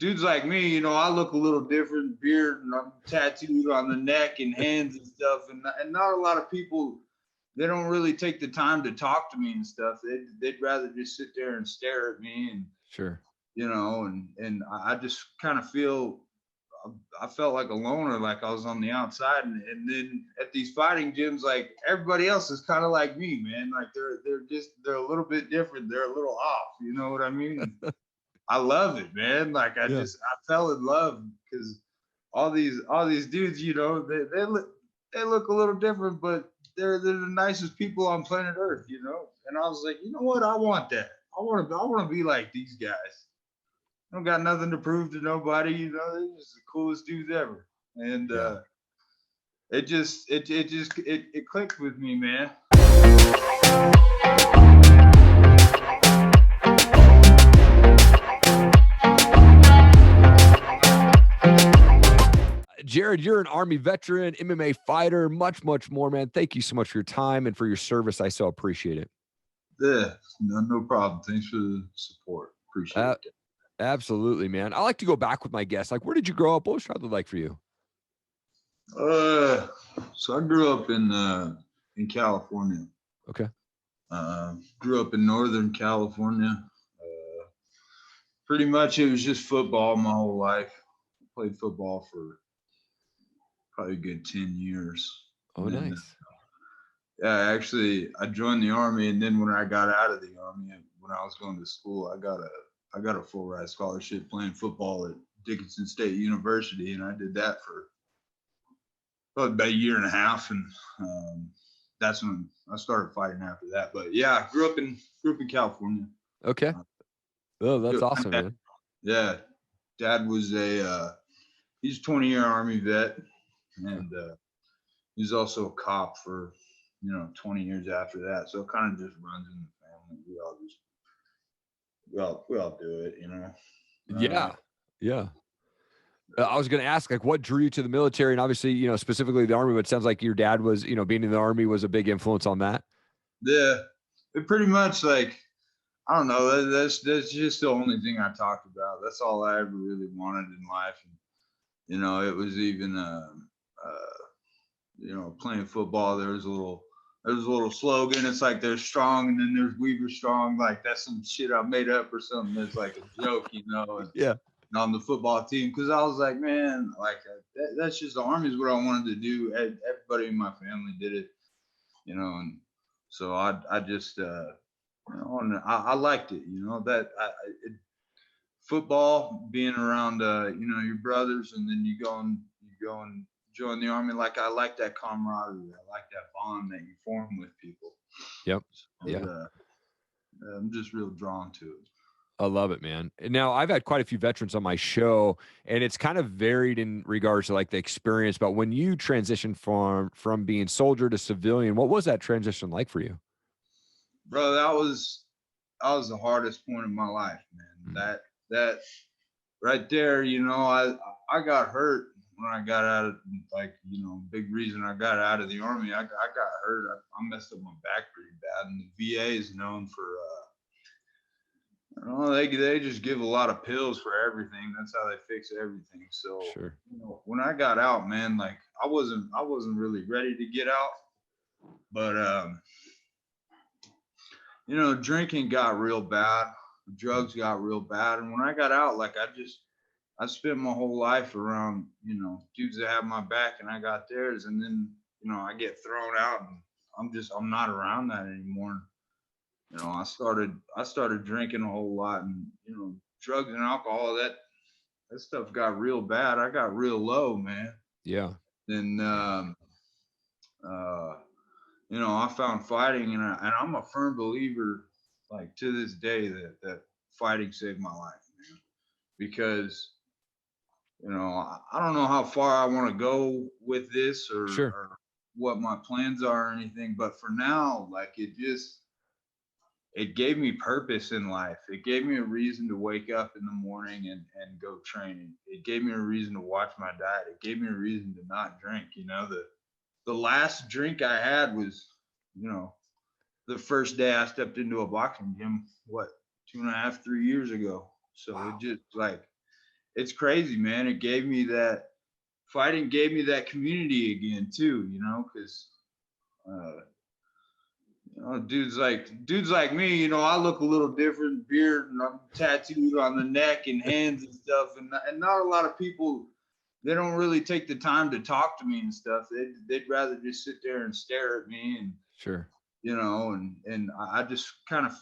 dudes like me, you know, I look a little different, beard and I'm tattooed on the neck and hands and stuff. And not a lot of people, they don't really take the time to talk to me and stuff. They'd rather just sit there and stare at me and, Sure. you know, and I just kind of I felt like a loner, like I was on the outside. And then at these fighting gyms, like everybody else is kind of like me, man. Like they're a little bit different. They're a little off. You know what I mean? I love it, man. Like I fell in love because all these dudes, you know, they look a little different, but they're the nicest people on planet Earth, you know. And I was like, you know what? I want that. I want to be like these guys. I don't got nothing to prove to nobody, you know. They're just the coolest dudes ever. And it clicked with me, man. Jerrad, you're an Army veteran, MMA fighter, much, much more, man. Thank you so much for your time and for your service. I so appreciate it. Yeah, no problem. Thanks for the support. Appreciate it. Absolutely, man. I like to go back with my guests. Like, where did you grow up? What was childhood like for you? So I grew up in California. Okay. Grew up in Northern California. Pretty much it was just football my whole life. Played football for probably a good 10 years. Oh, then, nice. Actually, I joined the Army, and then when I got out of the Army, when I was going to school, I got a full ride scholarship playing football at Dickinson State University, and I did that for about a year and a half, and that's when I started fighting after that. But yeah, I grew up in California. Okay. Oh, that's awesome, man. Yeah, Dad was he's a 20-year Army vet, and he's also a cop for 20 years after that. So it kind of just runs in the family. We all do it, you know. Yeah. I was going to ask, like, what drew you to the military, and obviously, specifically the Army. But it sounds like your dad was, being in the Army was a big influence on that. Yeah, it pretty much like. I don't know. That's just the only thing I talked about. That's all I ever really wanted in life. And, it was even, playing football. There was a little slogan. It's like there's strong, and then there's Weaver strong. Like that's some shit I made up or something. That's like a joke, And, yeah. On the football team, because I was like, man, like that's just the Army is what I wanted to do. Everybody in my family did it, and so I just. And I liked it, football, being around, your brothers, and then you go and join the Army. Like I like that camaraderie, I like that bond that you form with people. Yep. So, yeah. I'm just real drawn to it. I love it, man. Now, I've had quite a few veterans on my show, and it's kind of varied in regards to like the experience. But when you transitioned from being soldier to civilian, what was that transition like for you? Bro, that was the hardest point of my life, man. That right there, I got hurt when I got out of, big reason I got out of the Army. I got hurt. I messed up my back pretty bad, and the VA is known for they just give a lot of pills for everything. That's how they fix everything. So sure. When I got out, man, like I wasn't really ready to get out, but drinking got real bad, drugs got real bad. And when I got out, like I spent my whole life around, dudes that have my back and I got theirs. And then, I get thrown out and I'm not around that anymore. I started drinking a whole lot, and, drugs and alcohol, that stuff got real bad. I got real low, man. Yeah. Then, I found fighting, and I'm a firm believer, like to this day, that fighting saved my life, man. Because, I don't know how far I want to go with this or what my plans are or anything, but for now, like it gave me purpose in life. It gave me a reason to wake up in the morning and go training. It gave me a reason to watch my diet. It gave me a reason to not drink. The last drink I had was, the first day I stepped into a boxing gym, 2.5, 3 years ago. So It just like, it's crazy, man. It gave me that fighting gave me that community again too, because uh, dudes like me, I look a little different, beard, and I'm tattooed on the neck and hands and stuff, and not a lot of people, they don't really take the time to talk to me and stuff. They'd rather just sit there and stare at me, and Sure. I just kind of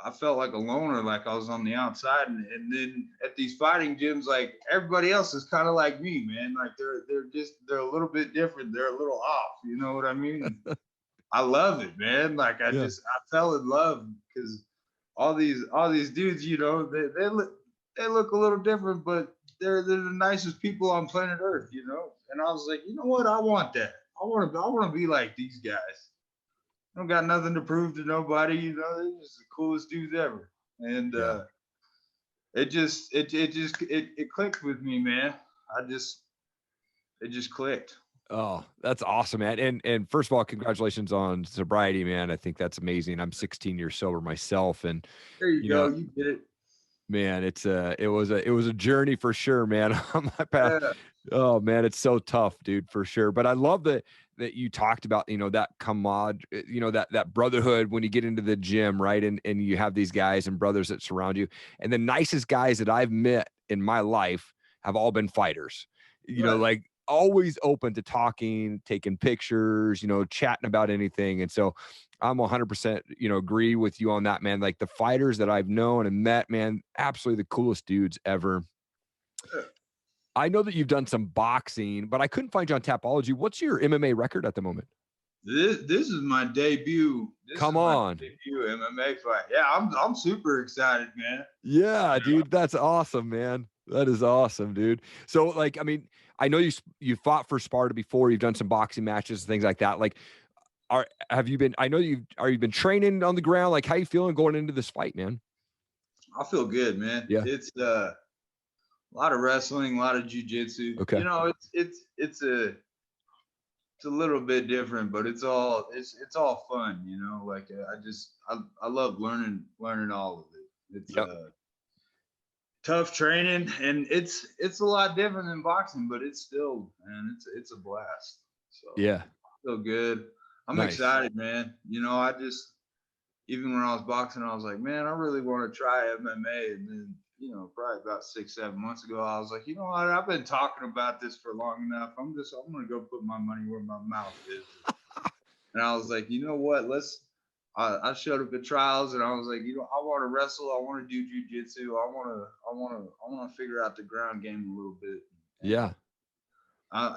I felt like a loner, like I was on the outside, and then at these fighting gyms, like everybody else is kind of like me, man. Like they're a little bit different. They're a little off. You know what I mean? I love it, man. Like I fell in love because all these dudes, they look a little different, but they're the nicest people on planet Earth, And I was like, you know what? I want that. I want to be like these guys. I don't got nothing to prove to nobody, they're just the coolest dudes ever. And it clicked with me, man. It just clicked. Oh, that's awesome, man. And first of all, congratulations on sobriety, man. I think that's amazing. I'm 16 years sober myself. And There you go, you did it. Man, it was a journey for sure, man. On my path. Yeah. Oh man, it's so tough, dude, for sure. But I love that you talked about, that that brotherhood when you get into the gym, right? And you have these guys and brothers that surround you. And the nicest guys that I've met in my life have all been fighters. Right. Like always open to talking, taking pictures, chatting about anything. And so I'm 100%, agree with you on that, man. Like the fighters that I've known and met, man, absolutely the coolest dudes ever. I know that you've done some boxing, but I couldn't find you on Tapology. What's your MMA record at the moment? This is my debut. Come on. Debut MMA fight. Yeah, I'm super excited, man. Yeah, dude, that's awesome, man. That is awesome, dude. So, like, I mean, I know you fought for Sparta before. You've done some boxing matches, things like that. Like, have you been? I know you've been training on the ground. Like, how you feeling going into this fight, man? I feel good, man. Yeah. It's a lot of wrestling, a lot of jiu-jitsu. Okay. It's a little bit different, but it's all fun, Like I love learning all of it. It's tough training, and it's a lot different than boxing, but it's still, man, it's a blast. So yeah, I feel good. I'm excited, man. I just, even when I was boxing, I was like, man, I really want to try MMA. And then, probably about 6-7 months ago, I was like, you know what? I've been talking about this for long enough. I'm going to go put my money where my mouth is. And I was like, you know what? I showed up at trials, and I was like, I want to wrestle. I want to do jiu-jitsu. I want to figure out the ground game a little bit. And yeah.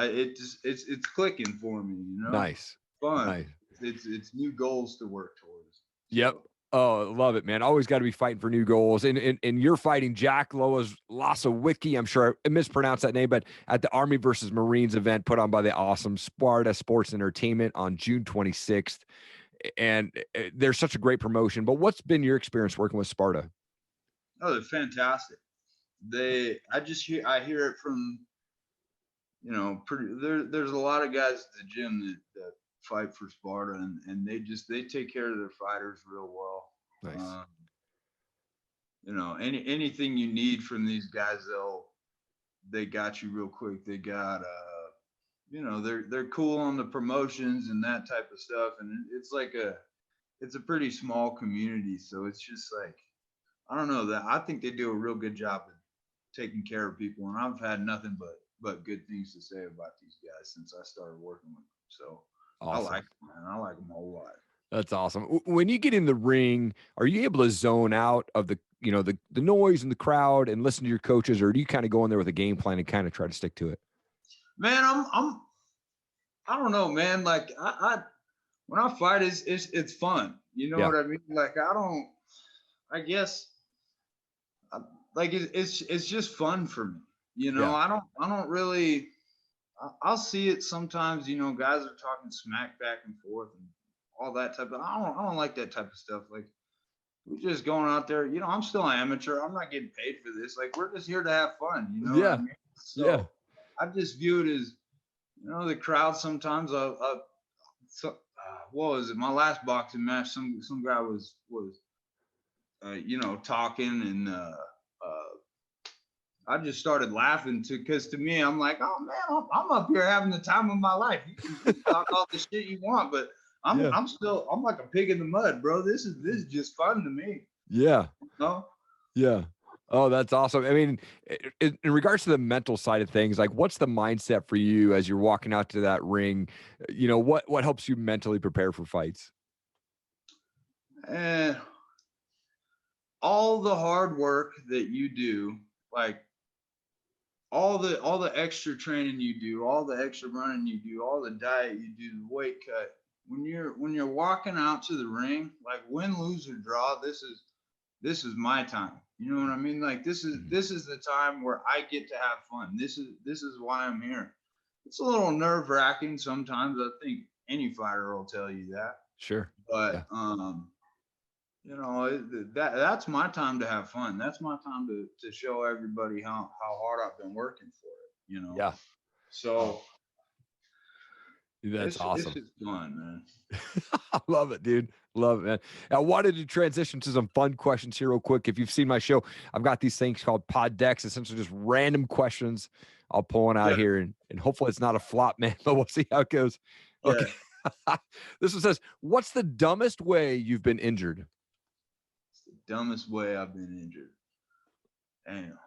It's clicking for me, Nice. Fun. Nice. It's new goals to work towards. Yep. Oh, love it, man. Always got to be fighting for new goals. And you're fighting Jack Losowicki. I'm sure I mispronounced that name, but at the Army versus Marines event put on by the awesome Sparta Sports Entertainment on June 26th. And they're such a great promotion. But what's been your experience working with Sparta? Oh, they're fantastic. I hear it from, there's a lot of guys at the gym that fight for Sparta, and they take care of their fighters real well. Nice. Anything you need from these guys, they got you real quick. They got they're cool on the promotions and that type of stuff, and it's a pretty small community, so it's just like, I don't know, that I think they do a real good job of taking care of people, and I've had nothing but good things to say about these guys since I started working with them. So awesome. I like them, man. I like them a whole lot. That's awesome. When you get in the ring, are you able to zone out of the noise and the crowd and listen to your coaches, or do you kind of go in there with a game plan and kind of try to stick to it? Man, I don't know, man. Like when I fight, it's fun. You know what I mean? Like I guess like it's just fun for me. I don't really. I'll see it sometimes. Guys are talking smack back and forth and all that type of. I don't like that type of stuff. Like, we're just going out there. I'm still an amateur. I'm not getting paid for this. Like, we're just here to have fun. You know what I mean? So I just view it as, the crowd sometimes. What was it? My last boxing match, some guy was talking and I just started laughing because to me, I'm like, oh man, I'm up here having the time of my life. You can talk all the shit you want, but I'm like a pig in the mud, bro. This is just fun to me. Yeah. No. Yeah. Oh, that's awesome. I mean, in regards to the mental side of things, like what's the mindset for you as you're walking out to that ring? You know, what helps you mentally prepare for fights? And all the hard work that you do, like all the extra training you do, all the extra running you do, all the diet you do, the weight cut. When you're walking out to the ring, like win, lose or draw, this is my time. You know what I mean? Like this is the time where I get to have fun. This is why I'm here. It's a little nerve wracking sometimes. I think any fighter will tell you that. Sure. But you know, that's my time to have fun. That's my time to show everybody how hard I've been working for it. You know. Yeah. So that's awesome. It's fun, man. I love it, dude. Love it, man. I wanted to transition to some fun questions here real quick. If you've seen my show, I've got these things called pod decks, essentially just random questions. I'll pull one out here and hopefully it's not a flop, man, but we'll see how it goes. Okay. Yeah. This one says, what's the dumbest way you've been injured? It's the dumbest way I've been injured. Damn.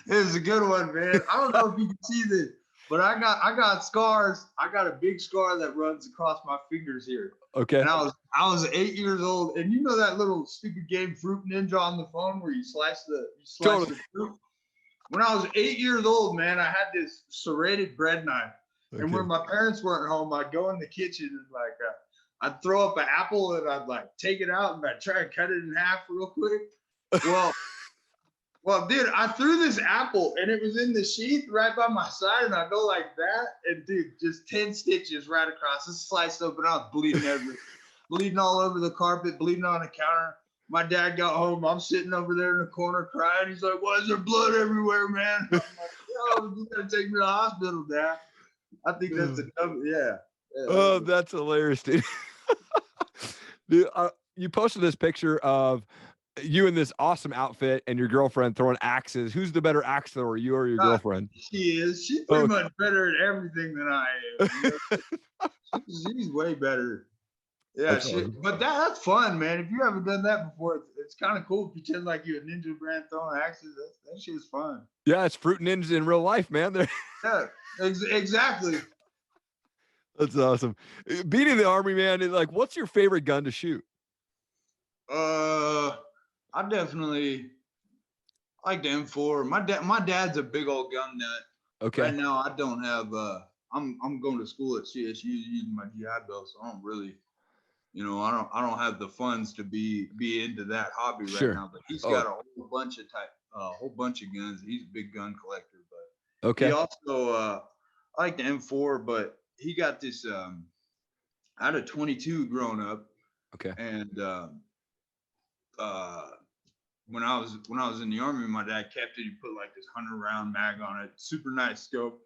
This is a good one, man. I don't know if you can see this, but I got scars. I got a big scar that runs across my fingers here. Okay. And I was 8 years old, and you know that little stupid game Fruit Ninja on the phone where you slice the fruit. When I was 8 years old, man, I had this serrated bread knife, and when my parents weren't home, I'd go in the kitchen and like I'd throw up an apple and I'd like take it out and I'd try and cut it in half real quick. Well, dude, I threw this apple and it was in the sheath right by my side, and I go like that, and dude, just 10 stitches right across. It's sliced open. I was bleeding everywhere, bleeding all over the carpet, bleeding on the counter. My dad got home. I'm sitting over there in the corner crying. He's like, "Why is there blood everywhere, man?" I'm like, "Yo, you gotta take me to the hospital, Dad." I think that's yeah. Oh, that's hilarious, dude. Dude, you posted this picture of you in this awesome outfit and your girlfriend throwing axes. Who's the better axe thrower, you or your girlfriend? She is. She's pretty much better at everything than I am. You know? She's way better. Yeah, but that's fun, man. If you haven't done that before, it's kind of cool. Pretend like you're a ninja brand throwing axes. That shit's fun. Yeah, it's Fruit Ninjas in real life, man. Yeah, exactly. That's awesome. Being in the Army, man, like, what's your favorite gun to shoot? I definitely like the M4. My dad's a big old gun nut. Okay. Right now, I don't have. I'm going to school at CSU using my GI Bill, so I don't really, you know, I don't have the funds to be into that hobby right now. But he's got a whole bunch of guns. He's a big gun collector. But he also I like the M4, but he got this. I had a 22 growing up. Okay. And when I was in the Army, my dad kept it. He put like this 100-round mag on it, super nice scope.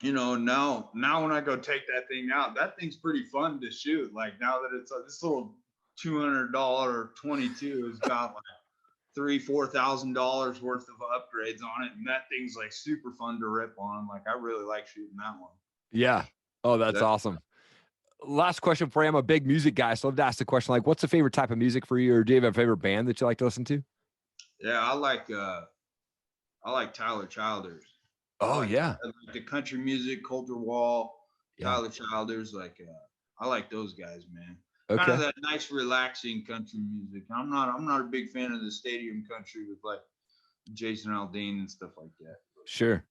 You know, now when I go take that thing out, that thing's pretty fun to shoot. Like now that it's this little $200 22 has got like $3,000-$4,000 worth of upgrades on it, and that thing's like super fun to rip on. Like I really like shooting that one. Yeah. Oh, that's awesome. Last question for you. I'm a big music guy, so I'd ask the question, like, what's the favorite type of music for you, or do you have a favorite band that you like to listen to? Yeah, I like Tyler Childers. Oh, I like the country music, Culture Wall, Tyler Childers. Like, I like those guys, man. Okay. Kind of that nice, relaxing country music. I'm not a big fan of the stadium country with like Jason Aldean and stuff like that. Sure.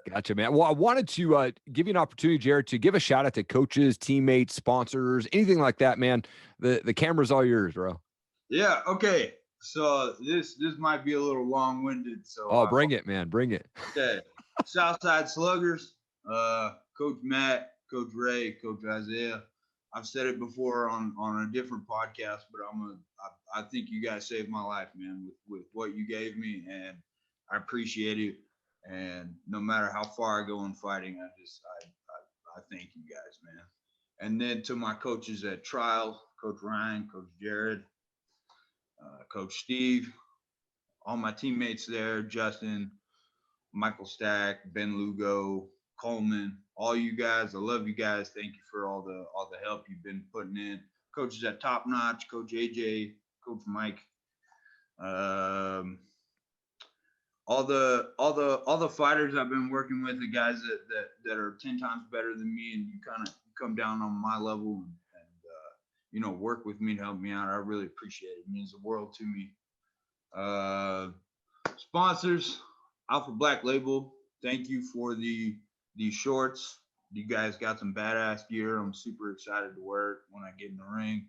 Gotcha, man. Well, I wanted to give you an opportunity, Jerrad, to give a shout out to coaches, teammates, sponsors, anything like that, man. The camera's all yours, bro. Yeah. Okay. So this might be a little long-winded. So bring it, man. Bring it. Okay. Southside Sluggers, Coach Matt, Coach Ray, Coach Isaiah. I've said it before on a different podcast, but I think you guys saved my life, man, with what you gave me, and I appreciate it. And no matter how far I go in fighting, I thank you guys, man. And then to my coaches at Trial, Coach Ryan, Coach Jerrad, Coach Steve, all my teammates there, Justin, Michael Stack, Ben Lugo, Coleman, all you guys. I love you guys. Thank you for all the help you've been putting in. Coaches at Top Notch, Coach AJ, Coach Mike, all the fighters I've been working with, the guys that are 10 times better than me, and you kind of come down on my level and you know, work with me to help me out. I really appreciate it. It means the world to me. Sponsors, Alpha Black Label. Thank you for these shorts. You guys got some badass gear. I'm super excited to wear it when I get in the ring.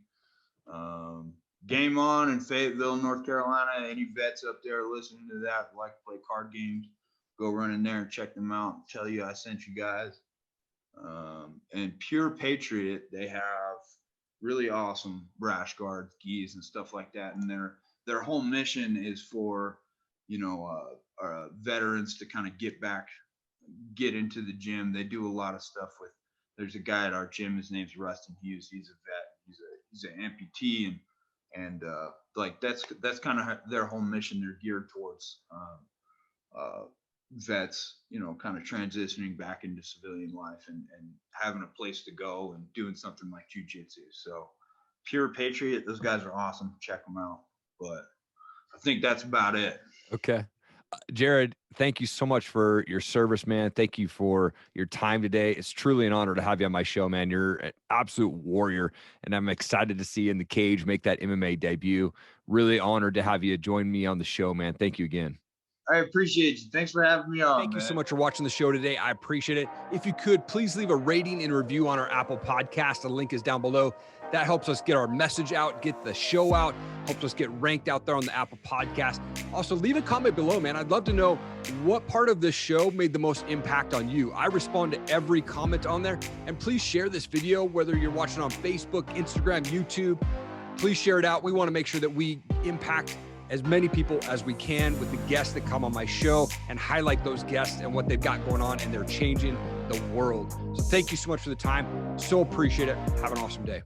Game On in Fayetteville, North Carolina. Any vets up there listening to that like to play card games, go run in there and check them out and tell you I sent you guys. And Pure Patriot, they have really awesome rash guards, gis, and stuff like that. And their whole mission is for, you know, veterans to kind of get into the gym. They do a lot of stuff with. There's a guy at our gym. His name's Rustin Hughes. He's a vet. He's an amputee, and like that's kind of their whole mission. They're geared towards vets, you know, kind of transitioning back into civilian life and having a place to go and doing something like jiu-jitsu. So Pure Patriot, those guys are awesome. Check them out. But I think that's about it. Okay. Jerrad, thank you so much for your service, man. Thank you for your time today. It's truly an honor to have you on my show, man. You're an absolute warrior, and I'm excited to see you in the cage make that MMA debut. Really honored to have you join me on the show, man. Thank you again. I appreciate you. Thanks for having me on. Thank you so much for watching the show today. I appreciate it. If you could, please leave a rating and review on our Apple podcast. The link is down below. That helps us get our message out, get the show out, helps us get ranked out there on the Apple podcast. Also, leave a comment below, man. I'd love to know what part of this show made the most impact on you. I respond to every comment on there. And please share this video, whether you're watching on Facebook, Instagram, YouTube. Please share it out. We want to make sure that we impact as many people as we can with the guests that come on my show and highlight those guests and what they've got going on, and they're changing the world. So thank you so much for the time. So appreciate it. Have an awesome day.